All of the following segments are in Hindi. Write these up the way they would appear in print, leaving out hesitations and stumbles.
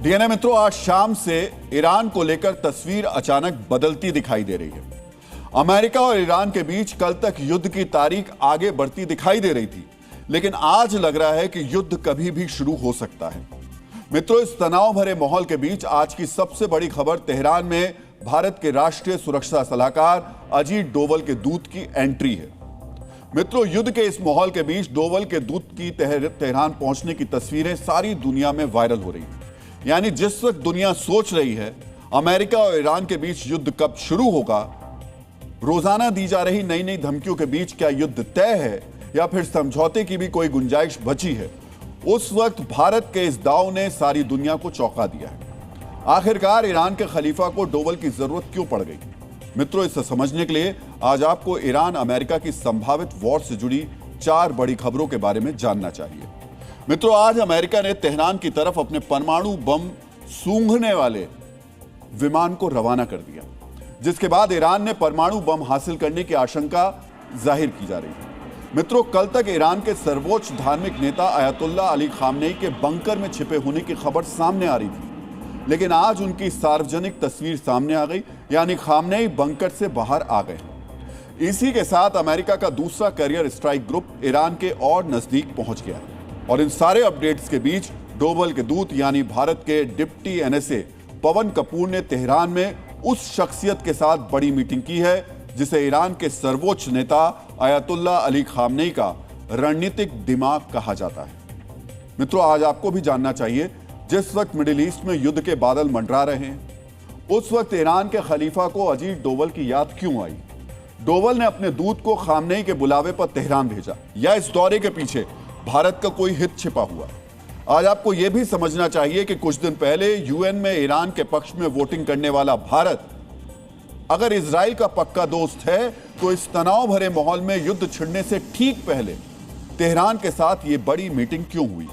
डीएनए मित्रों, आज शाम से ईरान को लेकर तस्वीर अचानक बदलती दिखाई दे रही है। अमेरिका और ईरान के बीच कल तक युद्ध की तारीख आगे बढ़ती दिखाई दे रही थी, लेकिन आज लग रहा है कि युद्ध कभी भी शुरू हो सकता है। मित्रों, इस तनाव भरे माहौल के बीच आज की सबसे बड़ी खबर तेहरान में भारत के राष्ट्रीय सुरक्षा सलाहकार अजीत डोवल के दूत की एंट्री है। मित्रों, युद्ध के इस माहौल के बीच डोवल के दूत की तेहरान पहुंचने की तस्वीरें सारी दुनिया में वायरल हो रही हैं। यानी जिस वक्त दुनिया सोच रही है अमेरिका और ईरान के बीच युद्ध कब शुरू होगा, रोजाना दी जा रही नई नई धमकियों के बीच क्या युद्ध तय है या फिर समझौते की भी कोई गुंजाइश बची है, उस वक्त भारत के इस दांव ने सारी दुनिया को चौंका दिया है। आखिरकार ईरान के खलीफा को डोवल की जरूरत क्यों पड़ गई? मित्रों, इसे समझने के लिए आज आपको ईरान अमेरिका की संभावित वॉर से जुड़ी 4 बड़ी खबरों के बारे में जानना चाहिए। मित्रों, आज अमेरिका ने तेहरान की तरफ अपने परमाणु बम सूंघने वाले विमान को रवाना कर दिया, जिसके बाद ईरान ने परमाणु बम हासिल करने की आशंका जाहिर की जा रही है। मित्रों, कल तक ईरान के सर्वोच्च धार्मिक नेता अयतुल्ला अली खामनेई के बंकर में छिपे होने की खबर सामने आ रही थी, लेकिन आज उनकी सार्वजनिक तस्वीर सामने आ गई, यानी खामनेई बंकर से बाहर आ गए। इसी के साथ अमेरिका का दूसरा करियर स्ट्राइक ग्रुप ईरान के और नजदीक पहुंच गया है। और इन सारे अपडेट्स के बीच डोवल के दूत यानी भारत के डिप्टी एनएसए पवन कपूर ने तेहरान में उस शख्सियत के साथ बड़ी मीटिंग की है जिसे ईरान के सर्वोच्च नेता अयतुल्ला अली खामनेई का रणनीतिक दिमाग कहा जाता है। मित्रों, आज आपको भी जानना चाहिए, जिस वक्त मिडिल ईस्ट में युद्ध के बादल मंडरा रहे हैं, उस वक्त ईरान के खलीफा को अजीत डोवल की याद क्यों आई? डोवल ने अपने दूत को खामनेई के बुलावे पर तेहरान भेजा, या इस दौरे के पीछे भारत का कोई हित छिपा हुआ? आज आपको यह भी समझना चाहिए कि कुछ दिन पहले यूएन में ईरान के पक्ष में वोटिंग करने वाला भारत अगर इजराइल का पक्का दोस्त है, तो इस तनाव भरे माहौल में युद्ध छिड़ने से ठीक पहले तेहरान के साथ यह बड़ी मीटिंग क्यों हुई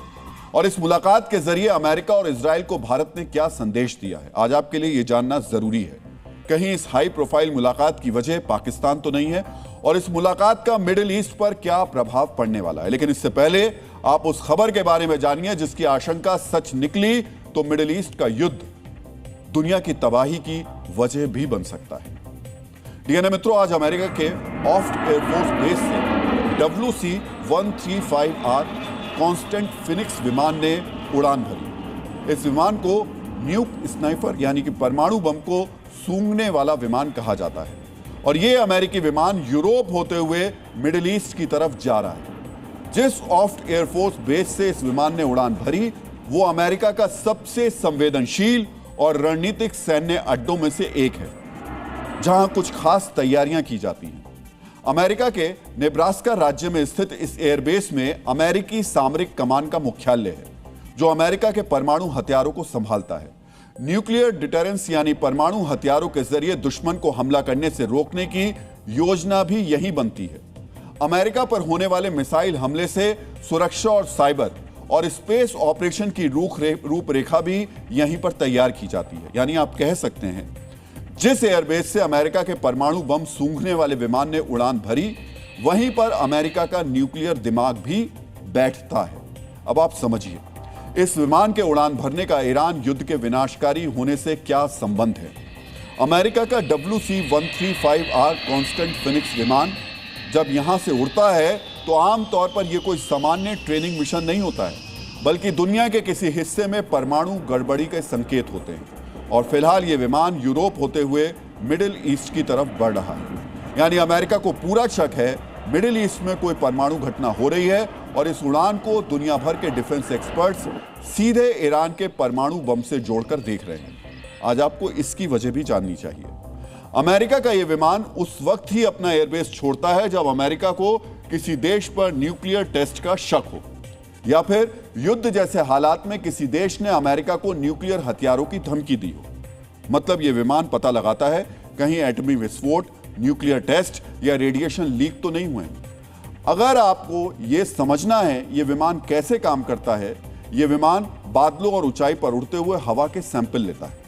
और इस मुलाकात के जरिए अमेरिका और इजराइल को भारत ने क्या संदेश दिया है, आज आपके लिए यह जानना जरूरी है। कहीं इस हाई प्रोफाइल मुलाकात की वजह पाकिस्तान तो नहीं है और इस मुलाकात का मिडिल ईस्ट पर क्या प्रभाव पड़ने वाला है? लेकिन इससे पहले आप उस खबर के बारे में जानिए जिसकी आशंका सच निकली तो मिडिल ईस्ट का युद्ध दुनिया की तबाही की वजह भी बन सकता है। डीएनए मित्रों, आज अमेरिका के ऑफ्ट एयरफोर्स बेस से WC-135R कांस्टेंट फिनिक्स विमान ने उड़ान भरी। इस विमान को न्यूक स्नाइपर यानी कि परमाणु बम को सूंघने वाला विमान कहा जाता है और यह अमेरिकी विमान यूरोप होते हुए मिडिल ईस्ट की तरफ जा रहा है। जिस ऑफ्ट एयरफोर्स बेस से इस विमान ने उड़ान भरी वो अमेरिका का सबसे संवेदनशील और रणनीतिक सैन्य अड्डों में से एक है, जहां कुछ खास तैयारियां की जाती हैं। अमेरिका के नेब्रास्का राज्य में स्थित इस एयरबेस में अमेरिकी सामरिक कमान का मुख्यालय है, जो अमेरिका के परमाणु हथियारों को संभालता है। न्यूक्लियर डिटरेंस यानी परमाणु हथियारों के जरिए दुश्मन को हमला करने से रोकने की योजना भी यहीं बनती है। अमेरिका पर होने वाले मिसाइल हमले से सुरक्षा और साइबर और स्पेस ऑपरेशन की रूपरेखा भी यहीं पर तैयार की जाती है। यानी आप कह सकते हैं, जिस एयरबेस से अमेरिका के परमाणु बम सूंघने वाले विमान ने उड़ान भरी, वहीं पर अमेरिका का न्यूक्लियर दिमाग भी बैठता है। अब आप समझिए, इस विमान के उड़ान भरने का ईरान युद्ध के विनाशकारी होने से क्या संबंध है? अमेरिका का WC-135R कांस्टेंट फिनिक्स विमान जब यहां से उड़ता है तो आमतौर पर यह कोई सामान्य ट्रेनिंग मिशन नहीं होता है, बल्कि दुनिया के किसी हिस्से में परमाणु गड़बड़ी के संकेत होते हैं। और फिलहाल यह विमान यूरोप होते हुए मिडिल ईस्ट की तरफ बढ़ रहा है। यानी अमेरिका को पूरा शक है मिडिल ईस्ट में कोई परमाणु घटना हो रही है और इस उड़ान को दुनिया भर के डिफेंस एक्सपर्ट्स सीधे ईरान के परमाणु बम से जोड़कर देख रहे हैं। आज आपको इसकी वजह भी जाननी चाहिए। अमेरिका का यह विमान उस वक्त ही अपना एयरबेस छोड़ता है जब अमेरिका को किसी देश पर न्यूक्लियर टेस्ट का शक हो या फिर युद्ध जैसे हालात में किसी देश ने अमेरिका को न्यूक्लियर हथियारों की धमकी दी हो। मतलब यह विमान पता लगाता है कहीं एटमी विस्फोट, न्यूक्लियर टेस्ट या रेडिएशन लीक तो नहीं हुए। अगर आपको यह समझना है यह विमान कैसे काम करता है, यह विमान बादलों और ऊंचाई पर उड़ते हुए हवा के सैंपल लेता है,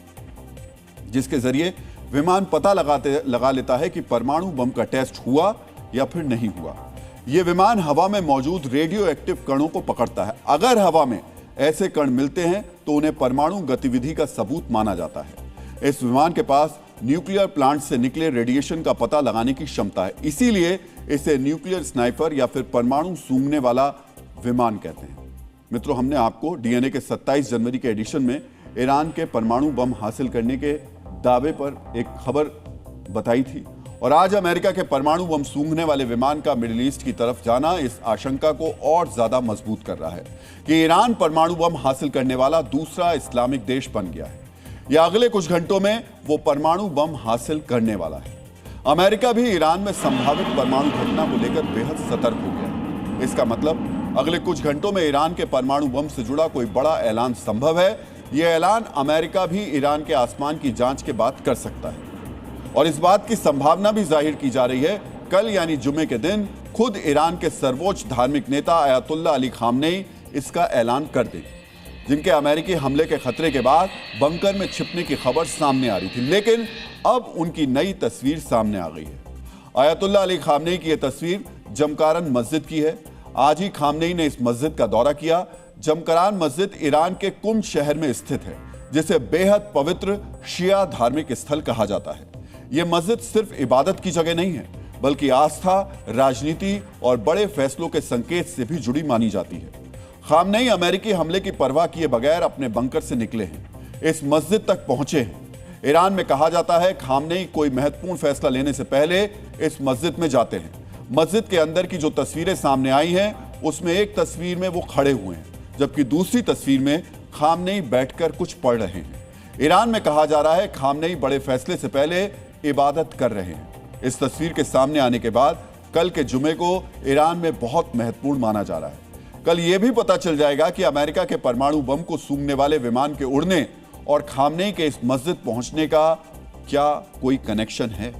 जिसके जरिए विमान पता लगा लेता है कि परमाणु बम का टेस्ट हुआ या फिर नहीं हुआ। यह विमान हवा में मौजूद रेडियो एक्टिव कणों को पकड़ता है। अगर हवा में ऐसे कण मिलते हैं तो उन्हें परमाणु गतिविधि का सबूत माना जाता है। इस विमान के पास न्यूक्लियर प्लांट से निकले रेडिएशन का पता लगाने की क्षमता है, इसीलिए इसे न्यूक्लियर स्नाइपर या फिर परमाणु सूंघने वाला विमान कहते हैं। मित्रों, हमने आपको डीएनए के 27 जनवरी के एडिशन में ईरान के परमाणु बम हासिल करने के दावे पर एक खबर बताई थी और आज अमेरिका के परमाणु बम सूंघने वाले विमान का मिडिल ईस्ट की तरफ जाना इस आशंका को और ज्यादा मजबूत कर रहा है कि ईरान परमाणु बम हासिल करने वाला दूसरा इस्लामिक देश बन गया है या अगले कुछ घंटों में वो परमाणु बम हासिल करने वाला है। अमेरिका भी ईरान में संभावित परमाणु घटना को लेकर बेहद सतर्क हो गया है। इसका मतलब अगले कुछ घंटों में ईरान के परमाणु बम से जुड़ा कोई बड़ा ऐलान संभव है। यह ऐलान अमेरिका भी ईरान के आसमान की जांच के बाद कर सकता है और इस बात की संभावना भी जाहिर की जा रही है कल यानी जुमे के दिन खुद ईरान के सर्वोच्च धार्मिक नेता आयतुल्लाह अली खामनेई इसका ऐलान कर दें, जिनके अमेरिकी हमले के खतरे के बाद बंकर में छिपने की खबर सामने आ रही थी, लेकिन अब उनकी नई तस्वीर सामने आ गई है। आयतुल्लाह अली खामनेई की यह तस्वीर जमकारन मस्जिद की है। आज ही खामनेई ने इस मस्जिद का दौरा किया। जमकारन मस्जिद ईरान के कुम शहर में स्थित है, जिसे बेहद पवित्र शिया धार्मिक स्थल कहा जाता है। यह मस्जिद सिर्फ इबादत की जगह नहीं है, बल्कि आस्था, राजनीति और बड़े फैसलों के संकेत से भी जुड़ी मानी जाती है। खामनेई अमेरिकी हमले की परवाह किए बगैर अपने बंकर से निकले हैं, इस मस्जिद तक पहुंचे हैं। ईरान में कहा जाता है खामनेई कोई महत्वपूर्ण फैसला लेने से पहले इस मस्जिद में जाते हैं। मस्जिद के अंदर की जो तस्वीरें सामने आई हैं, उसमें एक तस्वीर में वो खड़े हुए हैं, जबकि दूसरी तस्वीर में खामनेई बैठकर कुछ पढ़ रहे हैं। ईरान में कहा जा रहा है खामनेई बड़े फैसले से पहले इबादत कर रहे हैं। इस तस्वीर के सामने आने के बाद कल के जुमे को ईरान में बहुत महत्वपूर्ण माना जा रहा है। कल यह भी पता चल जाएगा कि अमेरिका के परमाणु बम को सूंघने वाले विमान के उड़ने और खामनेई के इस मस्जिद पहुंचने का क्या कोई कनेक्शन है।